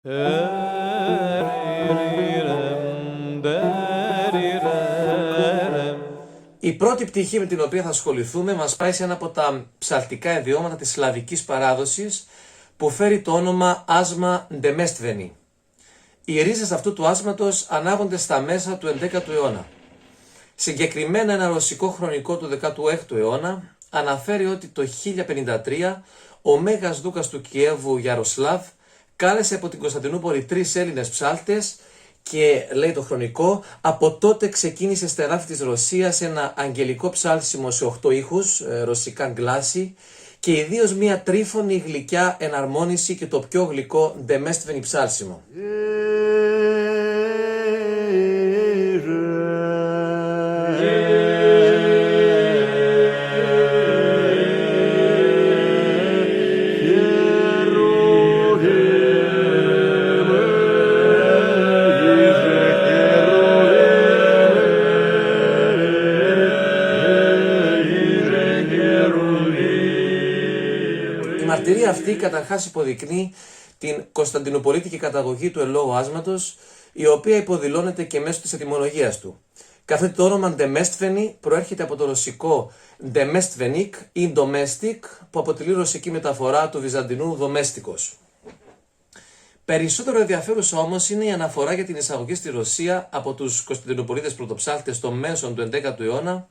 Η πρώτη πτυχή με την οποία θα ασχοληθούμε μας πάει σε ένα από τα ψαλτικά ιδιώματα της σλαβικής παράδοσης που φέρει το όνομα άσμα ντεμέστβενη. Οι ρίζες αυτού του άσματος ανάγονται στα μέσα του 11ου αιώνα. Συγκεκριμένα ένα ρωσικό χρονικό του 16ου αιώνα αναφέρει ότι το 1053 ο Μέγας Δούκας του Κιέβου Γιαροσλάβ κάλεσε από την Κωνσταντινούπολη 3 Έλληνες ψάλτες και, λέει το χρονικό, από τότε ξεκίνησε στα εδάφη της Ρωσίας ένα αγγελικό ψάλσιμο σε 8 ήχους, ρωσικά γκλάση, και ιδίως μια τρίφωνη γλυκιά εναρμόνιση και το πιο γλυκό ντεμέστβενη ψάλσιμο. Η μαρτυρία αυτή καταρχάς υποδεικνύει την κωνσταντινοπολίτικη καταγωγή του εν λόγω άσματος, η οποία υποδηλώνεται και μέσω της ετυμολογίας του. Καθότι το όνομα ντεμέστβενη προέρχεται από το ρωσικό ντεμέστβενικ ή domestic, που αποτελεί ρωσική μεταφορά του βυζαντινού δομέστικος. Περισσότερο ενδιαφέρουσα όμως είναι η αναφορά για την εισαγωγή στη Ρωσία από τους Κωνσταντινοπολίτες πρωτοψάλτες στο μέσον του 11ου αιώνα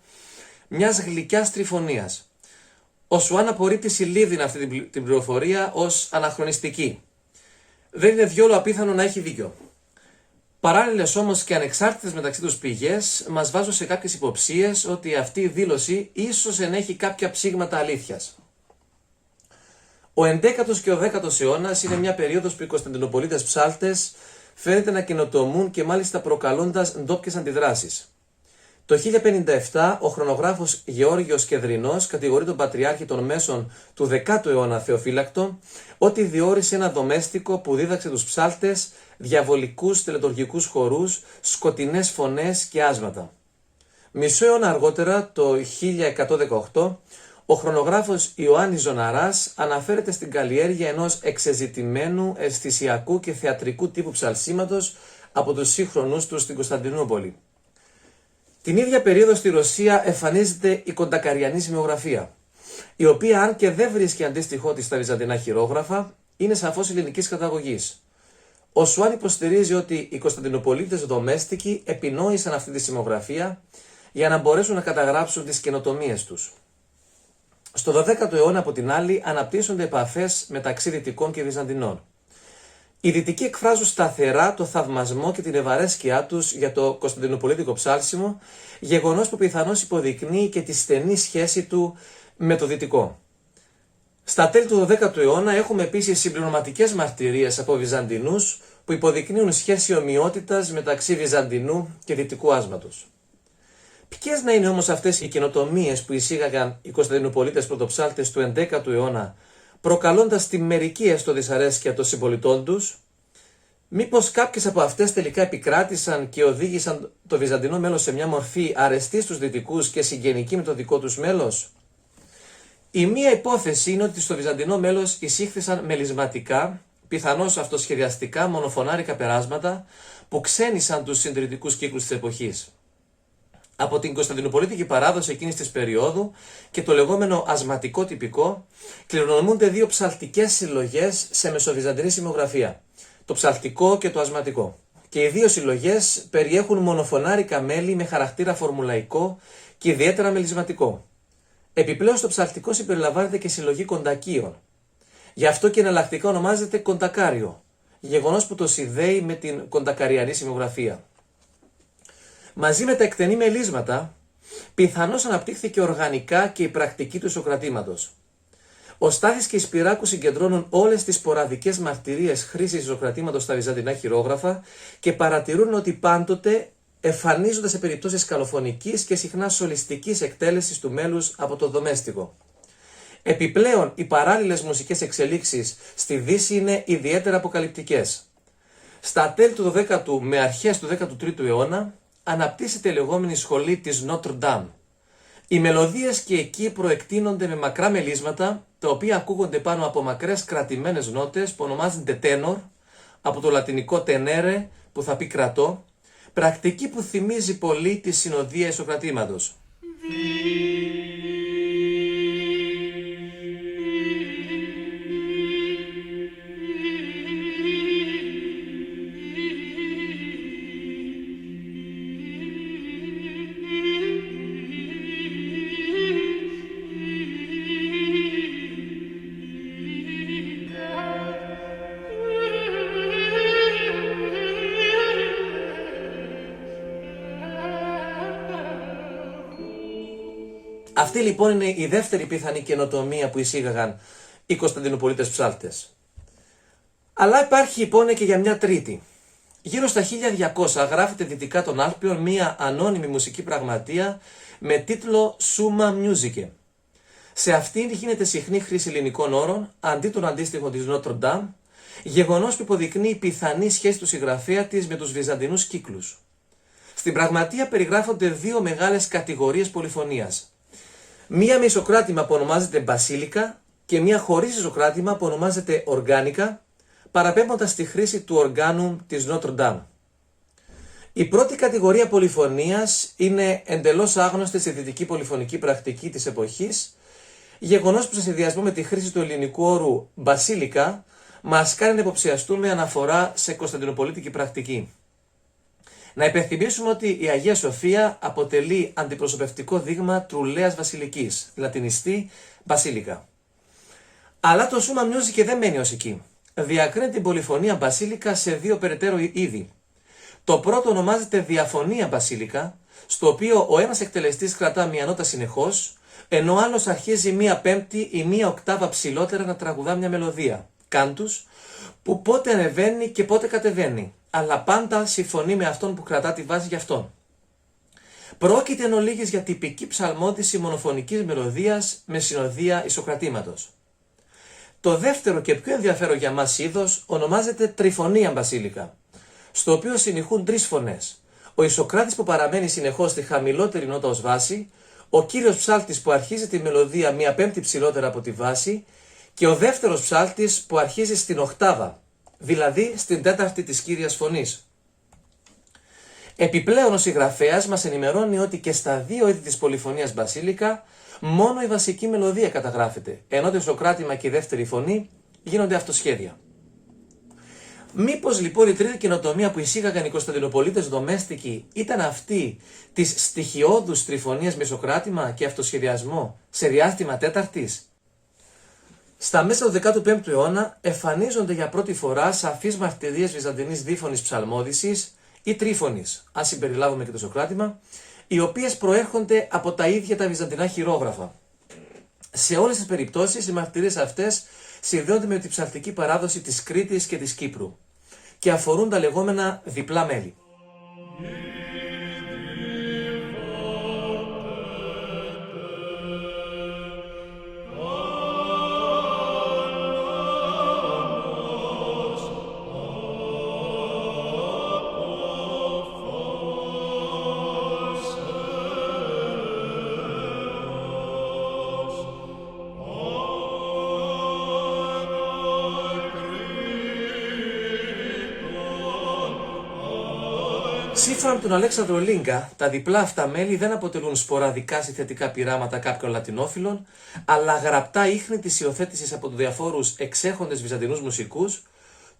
μιας γλυκιάς τριφωνίας. Ο Σουάν απορρίπτει συλλήβδιν αυτή την πληροφορία ως αναχρονιστική. Δεν είναι διόλου απίθανο να έχει δίκιο. Παράλληλες όμως και ανεξάρτητες μεταξύ τους πηγές μας βάζουν σε κάποιες υποψίες ότι αυτή η δήλωση ίσως ενέχει κάποια ψήγματα αλήθειας. Ο 11ος και ο 10ος αιώνας είναι μια περίοδος που οι Κωνσταντινοπολίτες ψάλτες φαίνεται να καινοτομούν και μάλιστα προκαλώντας ντόπιες αντιδράσεις. Το 1057 ο χρονογράφος Γεώργιος Κεδρινός κατηγορεί τον Πατριάρχη των Μέσων του 10ου αιώνα Θεοφύλακτο ότι διόρισε ένα δομέστικο που δίδαξε τους ψάλτες διαβολικούς τελετουργικούς χορούς, σκοτεινές φωνές και άσματα. Μισό αιώνα αργότερα, το 1118, ο χρονογράφος Ιωάννης Ζωναράς αναφέρεται στην καλλιέργεια ενός εξεζητημένου, αισθησιακού και θεατρικού τύπου ψαλσίματος από τους σύγχρονους του στην Κωνσταντινούπολη. Την ίδια περίοδο στη Ρωσία εμφανίζεται η κοντακαριανή σημειογραφία, η οποία, αν και δεν βρίσκει αντίστοιχό της στα βυζαντινά χειρόγραφα, είναι σαφώς ελληνικής καταγωγής. Ο Σουάν υποστηρίζει ότι οι Κωνσταντινοπολίτες δομέστικοι επινόησαν αυτή τη σημειογραφία για να μπορέσουν να καταγράψουν τις καινοτομίες τους. Στο 12ο αιώνα, από την άλλη, αναπτύσσονται επαφές μεταξύ Δυτικών και Βυζαντινών. Οι Δυτικοί εκφράζουν σταθερά το θαυμασμό και την ευαρέσκειά τους για το κωνσταντινοπολίτικο ψάλσιμο, γεγονός που πιθανώς υποδεικνύει και τη στενή σχέση του με το Δυτικό. Στα τέλη του 12ου αιώνα έχουμε επίσης συμπληρωματικές μαρτυρίες από Βυζαντινούς που υποδεικνύουν σχέση ομοιότητας μεταξύ Βυζαντινού και Δυτικού άσματος. Ποιες να είναι όμως αυτές οι καινοτομίες που εισήγαγαν οι Κωνσταντινοπολίτες πρωτοψάλτες του 11ου αιώνα, προκαλώντας τη μερική έστω δυσαρέσκεια των συμπολιτών τους? Μήπως κάποιες από αυτές τελικά επικράτησαν και οδήγησαν το βυζαντινό μέλος σε μια μορφή αρεστή στους Δυτικούς και συγγενική με το δικό τους μέλος? Η μία υπόθεση είναι ότι στο βυζαντινό μέλος εισήχθησαν μελισματικά, πιθανώς αυτοσχεδιαστικά μονοφωνάρικα περάσματα που ξένησαν τους συντηρητικούς κύκλους της εποχής. Από την Κωνσταντινοπολίτικη παράδοση εκείνης της περίοδου και το λεγόμενο ασματικό τυπικό κληρονομούνται δύο ψαλτικές συλλογές σε μεσοβυζαντινή σημειογραφία, το ψαλτικό και το ασματικό. Και οι δύο συλλογές περιέχουν μονοφωνάρικα μέλη με χαρακτήρα φορμουλαϊκό και ιδιαίτερα μελισματικό. Επιπλέον στο ψαλτικό συμπεριλαμβάνεται και συλλογή κοντακίων. Γι' αυτό και εναλλακτικά ονομάζεται κοντακάριο, γεγονός που το συνδέει με την κοντακαριανή σημειογραφία. Μαζί με τα εκτενή μελίσματα, πιθανώς αναπτύχθηκε οργανικά και η πρακτική του ισοκρατήματος. Ο Στάθης και η Σπυράκου συγκεντρώνουν όλες τις σποραδικές μαρτυρίες χρήσης ισοκρατήματος στα βυζαντινά χειρόγραφα και παρατηρούν ότι πάντοτε εμφανίζονται σε περιπτώσεις καλοφωνικής και συχνά σολιστικής εκτέλεσης του μέλους από το δομέστικο. Επιπλέον, οι παράλληλες μουσικές εξελίξεις στη Δύση είναι ιδιαίτερα αποκαλυπτικές. Στα τέλη του 12ου με αρχές του 13ου αιώνα, αναπτύσσεται η λεγόμενη σχολή της Notre Dame. Οι μελωδίες και εκεί προεκτείνονται με μακρά μελίσματα, τα οποία ακούγονται πάνω από μακρές κρατημένες νότες που ονομάζονται τένορ, από το λατινικό tenere που θα πει κρατώ, πρακτική που θυμίζει πολύ τη συνοδεία ισοκρατήματος. Αυτή λοιπόν είναι η δεύτερη πιθανή καινοτομία που εισήγαγαν οι Κωνσταντινουπολίτες ψάλτες. Αλλά υπάρχει λοιπόν και για μια τρίτη. Γύρω στα 1200 γράφεται δυτικά των Άλπιων μια ανώνυμη μουσική πραγματεία με τίτλο Summa Musicae. Σε αυτήν γίνεται συχνή χρήση ελληνικών όρων αντί των αντίστοιχων της Notre Dame, γεγονός που υποδεικνύει πιθανή σχέση του συγγραφέα της με τους βυζαντινούς κύκλους. Στην πραγματεία περιγράφονται δύο μεγάλες κατηγορίες πολυφωνίας. Μία με ισοκράτημα που ονομάζεται μπασίλικα και μία χωρίς ισοκράτημα που ονομάζεται οργάνικα, παραπέμποντας στη χρήση του οργάνου της Notre Dame. Η πρώτη κατηγορία πολυφωνίας είναι εντελώς άγνωστη στη δυτική πολυφωνική πρακτική της εποχής, γεγονός που σε συνδυασμό με τη χρήση του ελληνικού όρου μπασίλικα μας κάνει να υποψιαστούμε αναφορά σε κωνσταντινοπολίτικη πρακτική. Να υπενθυμίσουμε ότι η Αγία Σοφία αποτελεί αντιπροσωπευτικό δείγμα τρουλαίας βασιλικής, λατινιστή μπασίλικα. Αλλά το Summa Musicae δεν μένει ως εκεί. Διακρίνει την πολυφωνία μπασίλικα σε δύο περαιτέρω είδη. Το πρώτο ονομάζεται διαφωνία μπασίλικα, στο οποίο ο ένας εκτελεστής κρατά μία νότα συνεχώς, ενώ ο άλλος αρχίζει μία πέμπτη ή μία οκτάβα ψηλότερα να τραγουδά μια μελωδία, κάντους, που πότε ανεβαίνει και πότε κατεβαίνει, αλλά πάντα συμφωνεί με αυτόν που κρατά τη βάση για αυτόν. Πρόκειται εν ολίγης για τυπική ψαλμόδηση μονοφωνικής μελωδίας με συνοδεία ισοκρατήματος. Το δεύτερο και πιο ενδιαφέρον για μας είδος ονομάζεται τριφωνία μπασίλικα, στο οποίο συνηχούν τρεις φωνές. Ο ισοκράτης που παραμένει συνεχώς στη χαμηλότερη νότα ως βάση, ο κύριος ψάλτης που αρχίζει τη μελωδία μία πέμπτη ψηλότερα από τη βάση και ο δεύτερος ψάλτης που αρχίζει στην οκτάβα, δηλαδή στην τέταρτη της κύριας φωνής. Επιπλέον ο συγγραφέας μας ενημερώνει ότι και στα δύο είδη της πολυφωνίας μπασίλικα μόνο η βασική μελωδία καταγράφεται, ενώ το ισοκράτημα και η δεύτερη φωνή γίνονται αυτοσχέδια. Μήπως λοιπόν η τρίτη καινοτομία που εισήγαγαν οι Κωνσταντινοπολίτες δομέστικοι ήταν αυτή της στοιχειώδους τριφωνίας με ισοκράτημα και αυτοσχεδιασμό σε διάστημα τέταρτης? Στα μέσα του 15ου αιώνα εμφανίζονται για πρώτη φορά σαφείς μαρτυρίες βυζαντινής δίφωνης ψαλμόδησης ή τρίφωνης, αν συμπεριλάβουμε και το ισοκράτημα, οι οποίες προέρχονται από τα ίδια τα βυζαντινά χειρόγραφα. Σε όλες τις περιπτώσεις οι μαρτυρίες αυτές συνδέονται με την ψαλτική παράδοση της Κρήτης και της Κύπρου και αφορούν τα λεγόμενα διπλά μέλη. Σύμφωνα με τον Αλέξανδρο Λίγκα, τα διπλά αυτά μέλη δεν αποτελούν σποραδικά συνθετικά πειράματα κάποιων λατινόφιλων, αλλά γραπτά ίχνη της υιοθέτησης από τους διαφόρους εξέχοντες βυζαντινούς μουσικούς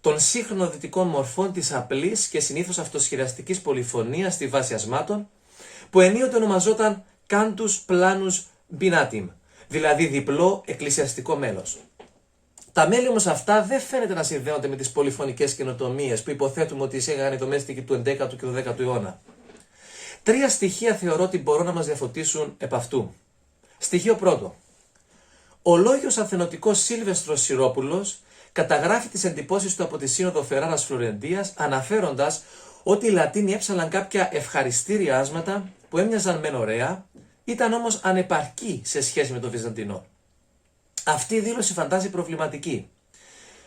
των σύγχρονων δυτικών μορφών της απλής και συνήθως αυτοσχεδιαστικής πολυφωνίας στη βάση ασμάτων, που ενίοτε ονομαζόταν cantus planus binatim, δηλαδή διπλό εκκλησιαστικό μέλος. Τα μέλη όμως αυτά δεν φαίνεται να συνδέονται με τις πολυφωνικές καινοτομίες που υποθέτουμε ότι εισήγαγαν οι δομέστικοι του 11ου και του 10ου αιώνα. Τρία στοιχεία θεωρώ ότι μπορούν να μας διαφωτίσουν επ' αυτού. Στοιχείο πρώτο. Ο λόγιος αθενοτικός Σίλβεστρος Σιρόπουλος καταγράφει τις εντυπώσεις του από τη Σύνοδο Φεράρας Φλωρεντίας, αναφέροντας ότι οι Λατίνοι έψαλαν κάποια ευχαριστήρια άσματα που έμοιαζαν μεν ωραία, ήταν όμως ανεπαρκή σε σχέση με το Βυζαντινό. Αυτή η δήλωση φαντάζει προβληματική.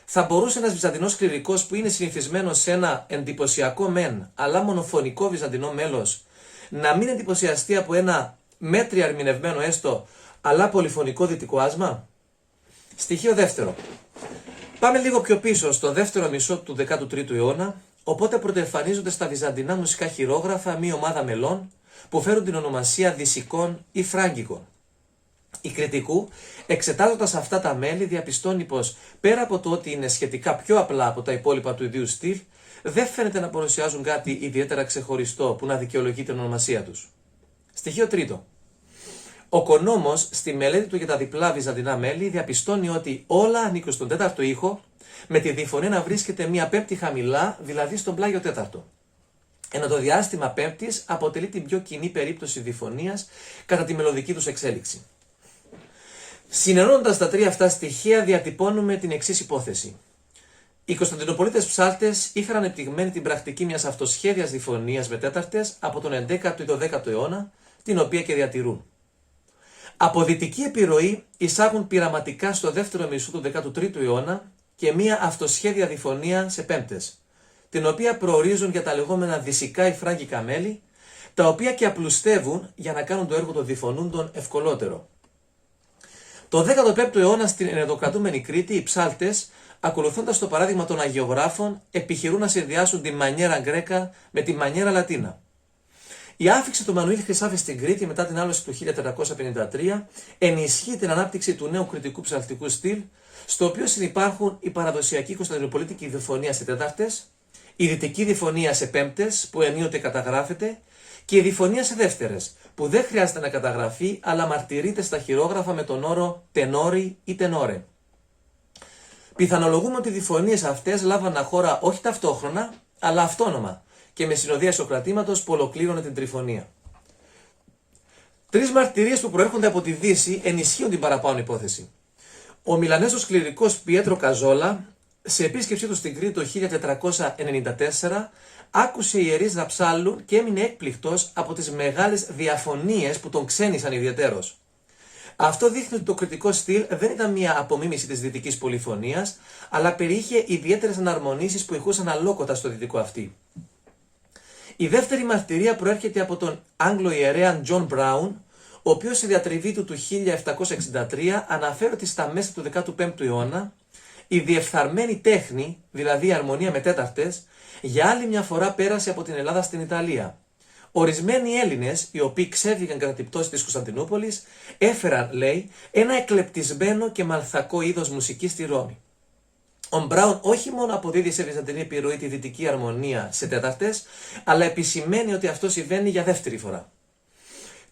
Θα μπορούσε ένας βυζαντινός κληρικός που είναι συνηθισμένος σε ένα εντυπωσιακό μεν, αλλά μονοφωνικό βυζαντινό μέλος, να μην εντυπωσιαστεί από ένα μέτρια ερμηνευμένο έστω, αλλά πολυφωνικό δυτικό άσμα? Στοιχείο δεύτερο. Πάμε λίγο πιο πίσω, στο δεύτερο μισό του 13ου αιώνα, οπότε πρωτοεμφανίζονται στα βυζαντινά μουσικά χειρόγραφα μία ομάδα μελών που φέρουν την ονομασία Δυσσικών ή Φράγκικων. Η κριτικού, εξετάζοντας αυτά τα μέλη, διαπιστώνει πως πέρα από το ότι είναι σχετικά πιο απλά από τα υπόλοιπα του ιδίου στυλ, δεν φαίνεται να παρουσιάζουν κάτι ιδιαίτερα ξεχωριστό που να δικαιολογεί την ονομασία τους. Στοιχείο τρίτο. Ο Κονόμος, στη μελέτη του για τα διπλά βυζαντινά μέλη, διαπιστώνει ότι όλα ανήκουν στον τέταρτο ήχο, με τη διφωνία να βρίσκεται μία πέμπτη χαμηλά, δηλαδή στον πλάγιο τέταρτο. Ενώ το διάστημα πέμπτης αποτελεί την πιο κοινή περίπτωση διφωνίας κατά τη μελωδική τους εξέλιξη. Συνενώνοντας τα τρία αυτά στοιχεία, διατυπώνουμε την εξής υπόθεση. Οι Κωνσταντινοπολίτες ψάλτες είχαν ανεπτυγμένη την πρακτική μιας αυτοσχέδιας διφωνίας με τέταρτες από τον 11ο ή 12ο αιώνα, την οποία και διατηρούν. Από δυτική επιρροή εισάγουν πειραματικά στο δεύτερο μισό του 13ου αιώνα και μια αυτοσχέδια διφωνία σε πέμπτες, την οποία προορίζουν για τα λεγόμενα δυσσικά ή φράγκικα μέλη, τα οποία και απλουστεύουν για να κάνουν το έργο των διφωνούντων ευκολότερο. Το 15ο αιώνα στην ενεδοκρατούμενη Κρήτη, οι ψάλτες, ακολουθώντας το παράδειγμα των αγιογράφων, επιχειρούν να συνδυάσουν τη μανιέρα γκρέκα με τη μανιέρα λατίνα. Η άφιξη του Μανουήλ Χρυσάφη στην Κρήτη μετά την άλωση του 1453 ενισχύει την ανάπτυξη του νέου κρητικού ψαλτικού στυλ, στο οποίο συνυπάρχουν η παραδοσιακή κωνσταντινοπολίτικη διφωνία σε τέταρτες, η δυτική διφωνία σε πέμπτες, που ενίοτε καταγράφεται, και η διφωνία σε δεύτερες, που δεν χρειάζεται να καταγραφεί, αλλά μαρτυρείται στα χειρόγραφα με τον όρο τενόρι ή τενόρε. Πιθανολογούμε ότι οι διφωνίες αυτές λάβαναν χώρα όχι ταυτόχρονα, αλλά αυτόνομα και με συνοδεία ισοκρατήματος που ολοκλήρωνε την τριφωνία. Τρεις μαρτυρίες που προέρχονται από τη Δύση ενισχύουν την παραπάνω υπόθεση. Ο Μιλανέζος κληρικός Πιέτρο Καζόλα, σε επίσκεψή του στην Κρήτη το 1494, άκουσε ιερείς να ψάλλουν και έμεινε έκπληκτος από τις μεγάλες διαφωνίες που τον ξένησαν ιδιαιτέρως. Αυτό δείχνει ότι το κρητικό στυλ δεν ήταν μια απομίμηση της δυτικής πολυφωνίας, αλλά περιείχε ιδιαίτερες αναρμονίσεις που ηχούσαν αλόκοτα στο δυτικό αυτή. Η δεύτερη μαρτυρία προέρχεται από τον Άγγλο ιερέα John Brown, ο οποίος στη διατριβή του 1763 αναφέρει ότι στα μέσα του 15ου αιώνα η διεφθαρμένη τέχνη, δηλαδή η αρμονία με τέταρτες, για άλλη μια φορά πέρασε από την Ελλάδα στην Ιταλία. Ορισμένοι Έλληνες, οι οποίοι ξέφυγαν κατά την πτώση της Κωνσταντινούπολης, έφεραν, λέει, ένα εκλεπτισμένο και μαλθακό είδος μουσικής στη Ρώμη. Ο Μπράουν όχι μόνο αποδίδει σε βυζαντινή επιρροή τη δυτική αρμονία σε τέταρτες, αλλά επισημαίνει ότι αυτό συμβαίνει για δεύτερη φορά.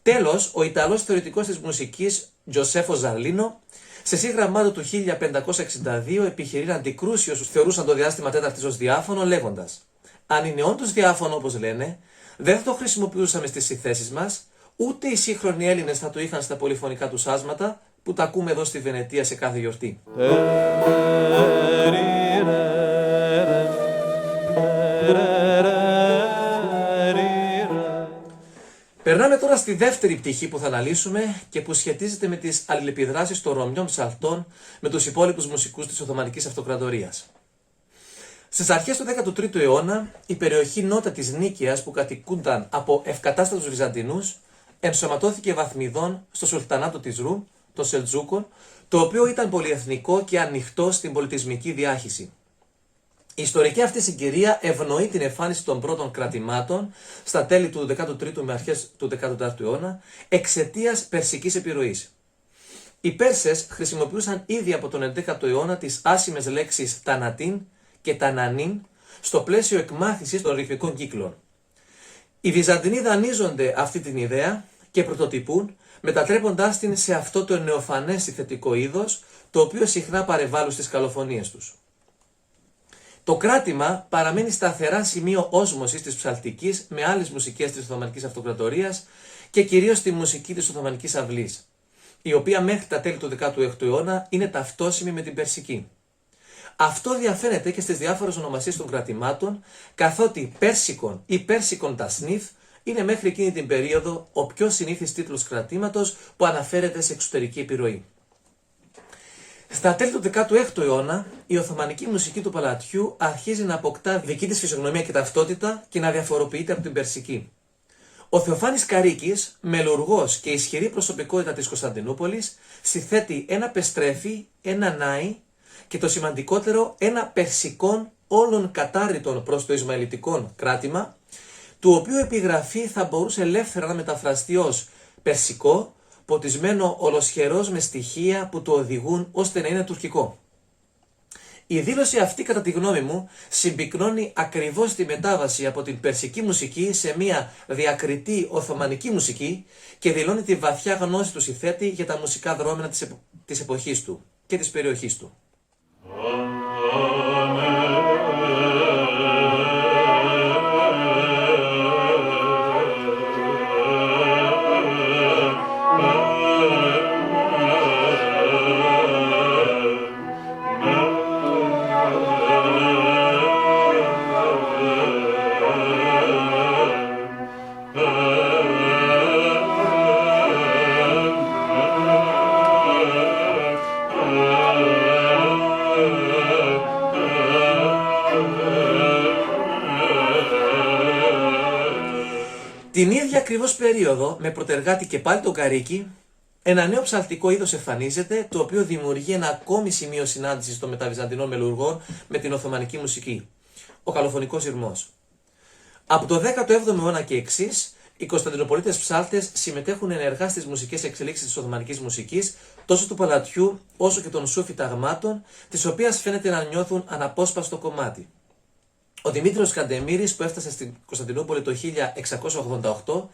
Τέλος, ο Ιταλός θεωρητικός της μουσικής Τζοσέφο Ζαρλίνο, σε σύγγραμμά του 1562 επιχειρεί να αντικρούσει όσους θεωρούσαν το διάστημα τέταρτης ως διάφωνο, λέγοντας: «Αν είναι όντως διάφωνο όπως λένε, δεν θα το χρησιμοποιούσαμε στις συθέσεις μας, ούτε οι σύγχρονοι Έλληνες θα το είχαν στα πολυφωνικά τους άσματα που τα ακούμε εδώ στη Βενετία σε κάθε γιορτή». Περνάμε τώρα στη δεύτερη πτυχή που θα αναλύσουμε και που σχετίζεται με τις αλληλεπιδράσεις των Ρωμιών ψαλτών με τους υπόλοιπους μουσικούς της Οθωμανικής Αυτοκρατορίας. Στις αρχές του 13ου αιώνα, η περιοχή νότια της Νίκαιας που κατοικούνταν από ευκατάστατους Βυζαντινούς ενσωματώθηκε βαθμιδών στο Σουλτανάτο της Ρου, των Σελτζούκων, το οποίο ήταν πολυεθνικό και ανοιχτό στην πολιτισμική διάχυση. Η ιστορική αυτή συγκυρία ευνοεί την εμφάνιση των πρώτων κρατημάτων στα τέλη του 13ου με αρχές του 14ου αιώνα εξαιτίας περσικής επιρροής. Οι Πέρσες χρησιμοποιούσαν ήδη από τον 11ο αιώνα τις άσημες λέξεις τανατίν και τανανίν στο πλαίσιο εκμάθησης των ρυθμικών κύκλων. Οι Βυζαντινοί δανείζονται αυτή την ιδέα και πρωτοτυπούν, μετατρέποντάς την σε αυτό το νεοφανές συνθετικό είδος, το οποίο συχνά παρεμβάλλουν στις καλοφωνίες τους. Το κράτημα παραμένει σταθερά σημείο όσμωσης της ψαλτικής με άλλες μουσικές της Οθωμανικής Αυτοκρατορίας και κυρίως τη μουσική της Οθωμανικής Αυλής, η οποία μέχρι τα τέλη του 16ου αιώνα είναι ταυτόσιμη με την περσική. Αυτό διαφαίνεται και στις διάφορες ονομασίες των κρατημάτων, καθότι Πέρσικον ή Πέρσικον τασνίθ είναι μέχρι εκείνη την περίοδο ο πιο συνήθις τίτλος κρατήματος που αναφέρεται σε εξωτερική επιρροή. Στα τέλη του 16ου αιώνα, η Οθωμανική μουσική του παλατιού αρχίζει να αποκτά δική της φυσιογνωμία και ταυτότητα και να διαφοροποιείται από την περσική. Ο Θεοφάνης Καρίκης, μελουργός και ισχυρή προσωπικότητα της Κωνσταντινούπολης, συθέτει ένα πεστρέφι, ένα νάι και το σημαντικότερο, ένα περσικόν όλων κατάρρητων προς το Ισμαηλιτικόν κράτημα, του οποίου επιγραφή θα μπορούσε ελεύθερα να μεταφραστεί ως περσικό, ποτισμένο ολοσχερός με στοιχεία που το οδηγούν ώστε να είναι τουρκικό. Η δήλωση αυτή, κατά τη γνώμη μου, συμπυκνώνει ακριβώς τη μετάβαση από την περσική μουσική σε μια διακριτή οθωμανική μουσική και δηλώνει τη βαθιά γνώση του συνθέτη για τα μουσικά δρόμενα της εποχής του και της περιοχής του. Την ίδια ακριβώς περίοδο, με πρωτεργάτη και πάλι τον Καρίκη, ένα νέο ψαλτικό είδος εμφανίζεται, το οποίο δημιουργεί ένα ακόμη σημείο συνάντησης των μεταβυζαντινών μελουργών με την οθωμανική μουσική, ο καλοφωνικός ηρμός. Από το 17ο αιώνα και εξής, οι Κωνσταντινοπολίτες ψάλτες συμμετέχουν ενεργά στις μουσικές εξελίξεις της οθωμανικής μουσικής, τόσο του παλατιού όσο και των σούφι ταγμάτων, της οποίας φαίνεται να νιώθουν αναπόσπαστο κομμάτι. Ο Δημήτριος Καντεμύρης, που έφτασε στην Κωνσταντινούπολη το 1688,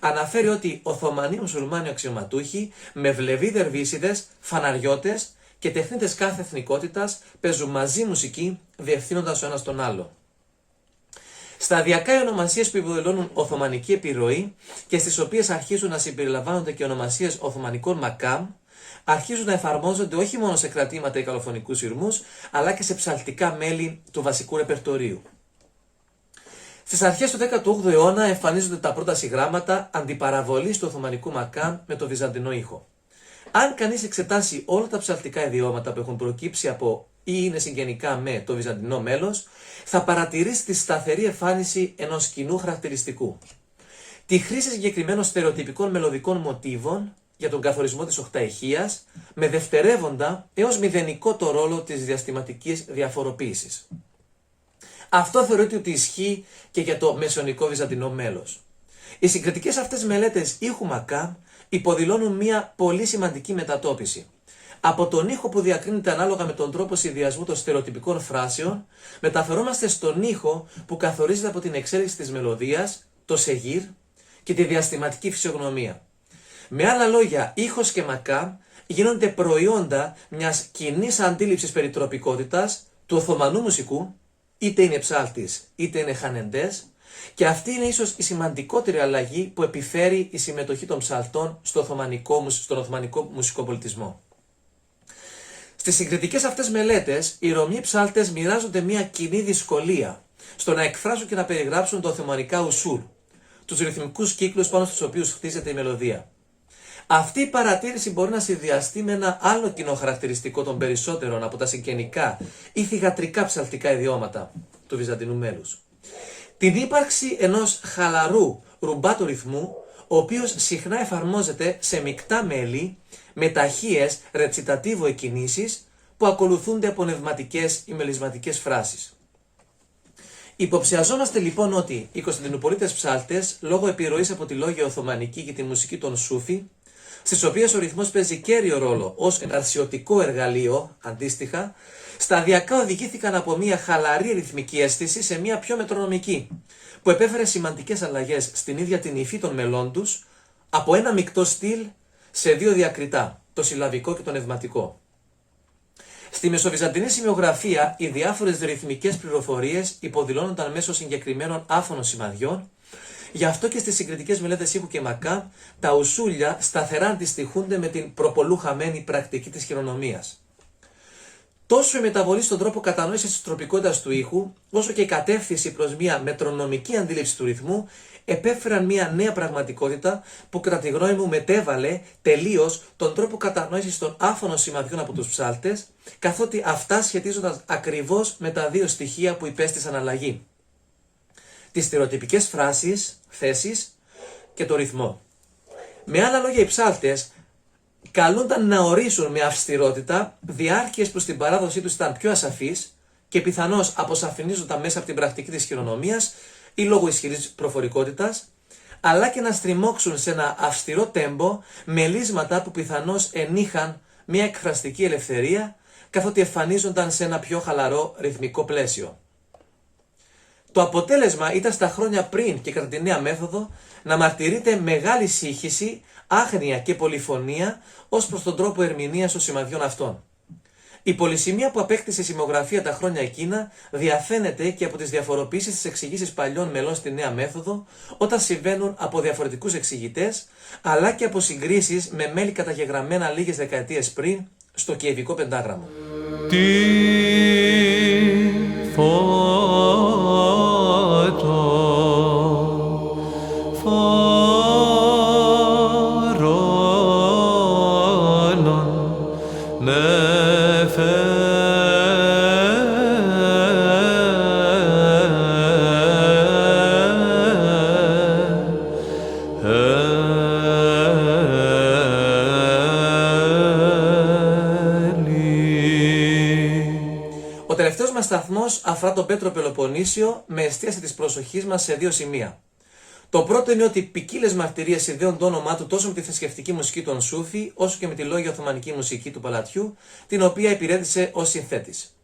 αναφέρει ότι Οθωμανοί μουσουλμάνοι αξιωματούχοι με βλεβοί δερβίσιδες, φαναριώτες και τεχνίτες κάθε εθνικότητας παίζουν μαζί μουσική, διευθύνοντας ο ένας τον άλλο. Σταδιακά οι ονομασίες που υποδηλώνουν οθωμανική επιρροή και στις οποίες αρχίζουν να συμπεριλαμβάνονται και ονομασίες οθωμανικών μακάμ, αρχίζουν να εφαρμόζονται όχι μόνο σε κρατήματα ή καλοφωνικούς ηρμούς, αλλά και σε ψαλτικά μέλη του βασικού ρεπερτορίου. Στις αρχές του 18ου αιώνα εμφανίζονται τα πρώτα συγγράμματα αντιπαραβολής του οθωμανικού μακάμ με το βυζαντινό ήχο. Αν κανείς εξετάσει όλα τα ψαλτικά ιδιώματα που έχουν προκύψει από ή είναι συγγενικά με το βυζαντινό μέλος, θα παρατηρήσει τη σταθερή εμφάνιση ενός κοινού χαρακτηριστικού. Τη χρήση συγκεκριμένων στερεοτυπικών μελωδικών μοτίβων για τον καθορισμό της οκταηχείας, με δευτερεύοντα έως μηδενικό το ρόλο της διαστηματικής διαφοροποίησης. Αυτό θεωρείται ότι ισχύει και για το μεσαιωνικό βυζαντινό μέλος. Οι συγκριτικές αυτές μελέτες ήχου μακάμ υποδηλώνουν μια πολύ σημαντική μετατόπιση. Από τον ήχο που διακρίνεται ανάλογα με τον τρόπο συνδυασμού των στερεοτυπικών φράσεων, μεταφερόμαστε στον ήχο που καθορίζεται από την εξέλιξη της μελωδίας, το σεγγύρ και τη διαστηματική φυσιογνωμία. Με άλλα λόγια, ήχος και μακάμ γίνονται προϊόντα μιας κοινής αντίληψης περιτροπικότητας του Οθωμανού μουσικού, είτε είναι ψάλτης είτε είναι χανεντές, και αυτή είναι ίσως η σημαντικότερη αλλαγή που επιφέρει η συμμετοχή των ψαλτών στον Οθωμανικό μουσικό πολιτισμό. Στις συγκριτικές αυτές μελέτες, οι Ρωμιοί ψάλτες μοιράζονται μια κοινή δυσκολία στο να εκφράσουν και να περιγράψουν τα οθωμανικά ουσούλ, τους ρυθμικούς κύκλους πάνω στους οποίους χτίζεται η μελωδία. Αυτή η παρατήρηση μπορεί να συνδυαστεί με ένα άλλο κοινό χαρακτηριστικό των περισσότερων από τα συγγενικά ή θυγατρικά ψαλτικά ιδιώματα του βυζαντινού μέλους. Την ύπαρξη ενός χαλαρού ρουμπάτου ρυθμού, ο οποίος συχνά εφαρμόζεται σε μεικτά μέλη με ταχείες ρετσιτατίβο εκκινήσεις που ακολουθούνται από νευματικές ή μελισματικές φράσεις. Υποψιαζόμαστε λοιπόν ότι οι Κωνσταντινουπολίτες ψάλτες, λόγω επιρροής από τη λόγια Οθωμανική και τη μουσική των Σούφι, στις οποίες ο ρυθμός παίζει κέριο ρόλο ως εναρσιωτικό εργαλείο, αντίστοιχα, σταδιακά οδηγήθηκαν από μια χαλαρή ρυθμική αίσθηση σε μια πιο μετρονομική, που επέφερε σημαντικές αλλαγές στην ίδια την υφή των μελών τους, από ένα μεικτό στυλ σε δύο διακριτά, το συλλαβικό και το νευματικό. Στη μεσοβυζαντινή σημειογραφία, οι διάφορες ρυθμικές πληροφορίες υποδηλώνονταν μέσω συγκεκριμένων άφωνων σημαδιών. Γι' αυτό και στις συγκριτικές μελέτες ήχου και μακάμ, τα ουσούλια σταθερά αντιστοιχούνται με την προπολού χαμένη πρακτική της χειρονομίας. Τόσο η μεταβολή στον τρόπο κατανόησης της τροπικότητας του ήχου, όσο και η κατεύθυνση προς μια μετρονομική αντίληψη του ρυθμού, επέφεραν μια νέα πραγματικότητα που κατά τη γνώμη μου μετέβαλε τελείως τον τρόπο κατανόησης των άφωνων σημαδιών από τους ψάλτες, καθότι αυτά σχετίζονταν ακριβώς με τα δύο στοιχεία που υπέστησαν αλλαγή: τις στερεοτυπικές φράσεις, θέσεις και το ρυθμό. Με άλλα λόγια, οι ψάλτες καλούνταν να ορίσουν με αυστηρότητα διάρκειες που στην παράδοσή τους ήταν πιο ασαφείς και πιθανώς αποσαφηνίζονταν μέσα από την πρακτική της χειρονομίας ή λόγω ισχυρής προφορικότητας, αλλά και να στριμώξουν σε ένα αυστηρό τέμπο μελίσματα που πιθανώς ενείχαν μια εκφραστική ελευθερία, καθότι εμφανίζονταν σε ένα πιο χαλαρό ρυθμικό πλαίσιο. Το αποτέλεσμα ήταν στα χρόνια πριν και κατά τη νέα μέθοδο να μαρτυρείται μεγάλη σύγχυση, άγνοια και πολυφωνία ως προς τον τρόπο ερμηνείας των σημαδιών αυτών. Η πολυσημεία που απέκτησε η σημειογραφία τα χρόνια εκείνα διαφαίνεται και από τις διαφοροποιήσεις της εξηγήσεις παλιών μελών στη νέα μέθοδο, όταν συμβαίνουν από διαφορετικούς εξηγητές, αλλά και από συγκρίσεις με μέλη καταγεγραμμένα λίγες δεκαετίες πριν στο Κιεβικό Πεντάγραμμο. Ο τελευταίος μας σταθμός αφορά τον Πέτρο Πελοποννήσιο με εστίαση της προσοχής μας σε δύο σημεία. Το πρώτο είναι ότι ποικίλες μαρτυρίες συνδέουν το όνομά του τόσο με τη θρησκευτική μουσική των Σούφι, όσο και με τη λόγια Οθωμανική μουσική του παλατιού, την οποία υπηρέτησε ως συνθέτης.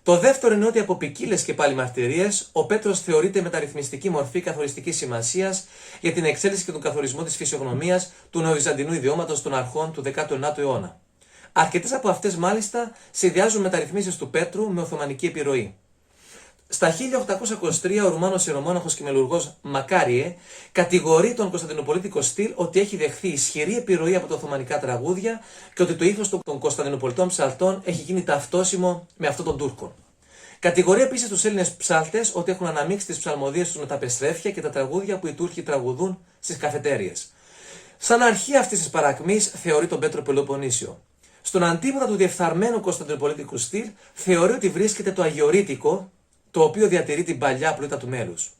Το δεύτερο είναι ότι από ποικίλες και πάλι μαρτυρίες, ο Πέτρος θεωρείται μεταρρυθμιστική μορφή καθοριστικής σημασίας για την εξέλιξη και τον καθορισμό της φυσιογνωμίας του νεοβυζαντινού ιδιώματος των αρχών του 19ου αιώνα. Αρκετές από αυτές μάλιστα συνδυάζουν μεταρρυθμίσεις του Πέτρου με Οθωμανική επιρροή. Στα 1823 ο Ρουμάνος ιερομόναχος και μελουργός Μακάριε κατηγορεί τον Κωνσταντινοπολίτικο στυλ ότι έχει δεχθεί ισχυρή επιρροή από τα Οθωμανικά τραγούδια και ότι το ύφος των Κωνσταντινοπολιτών ψαλτών έχει γίνει ταυτόσιμο με αυτό των Τούρκων. Κατηγορεί επίσης τους Έλληνες ψάλτες ότι έχουν αναμίξει τις ψαλμοδίες τους με τα πεστρέφια και τα τραγούδια που οι Τούρκοι τραγουδούν στις καφετέριες. Σαν αρχή αυτής της παρακμής θεωρεί τον Πέτρο Πελοποννήσιο. Στον αντίποτα του διεφθαρμένου Κωνσταντινοπολίτικου στυλ θεωρεί ότι βρίσκεται το αγιορείτικο, το οποίο διατηρεί την παλιά πλούτα του μέλους.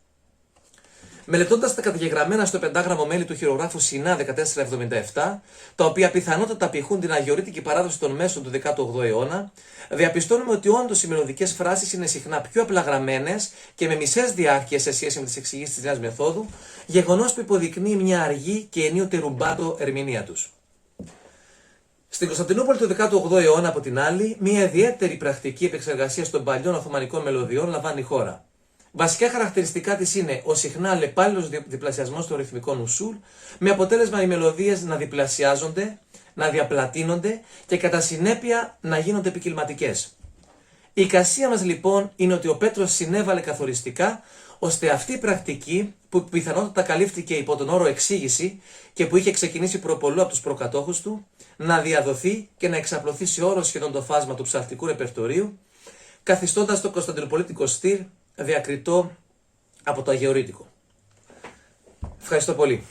Μελετώντας τα καταγεγραμμένα στο πεντάγραμμο μέλη του χειρογράφου Σινά 1477, τα οποία πιθανότατα απηχούν την αγιορείτικη παράδοση των μέσων του 18ου αιώνα, διαπιστώνουμε ότι όντως οι μελωδικές φράσεις είναι συχνά πιο απλά γραμμένες και με μισές διάρκειες σε σχέση με τις εξηγήσεις της νέας μεθόδου, γεγονός που υποδεικνύει μια αργή και ενίοτε ρουμπάτο ερμηνεία τους. Στην Κωνσταντινούπολη του 18ου αιώνα, από την άλλη, μια ιδιαίτερη πρακτική επεξεργασία των παλιών Οθωμανικών μελωδιών λαμβάνει η χώρα. Βασικά χαρακτηριστικά της είναι ο συχνά αλλεπάλληλος διπλασιασμός των ρυθμικών ουσούλ, με αποτέλεσμα οι μελωδίες να διπλασιάζονται, να διαπλατείνονται και κατά συνέπεια να γίνονται ποικιλματικές. Η εικασία μας λοιπόν είναι ότι ο Πέτρος συνέβαλε καθοριστικά ώστε αυτή η πρακτική, που πιθανότατα καλύφθηκε υπό τον όρο εξήγηση και που είχε ξεκινήσει προπολού από τους προκατόχους του, να διαδοθεί και να εξαπλωθεί σε όλο σχεδόν το φάσμα του ψαλτικού ρεπερτορίου, καθιστώντας το Κωνσταντινοπολίτικο στυλ διακριτό από το αγιορείτικο. Ευχαριστώ πολύ.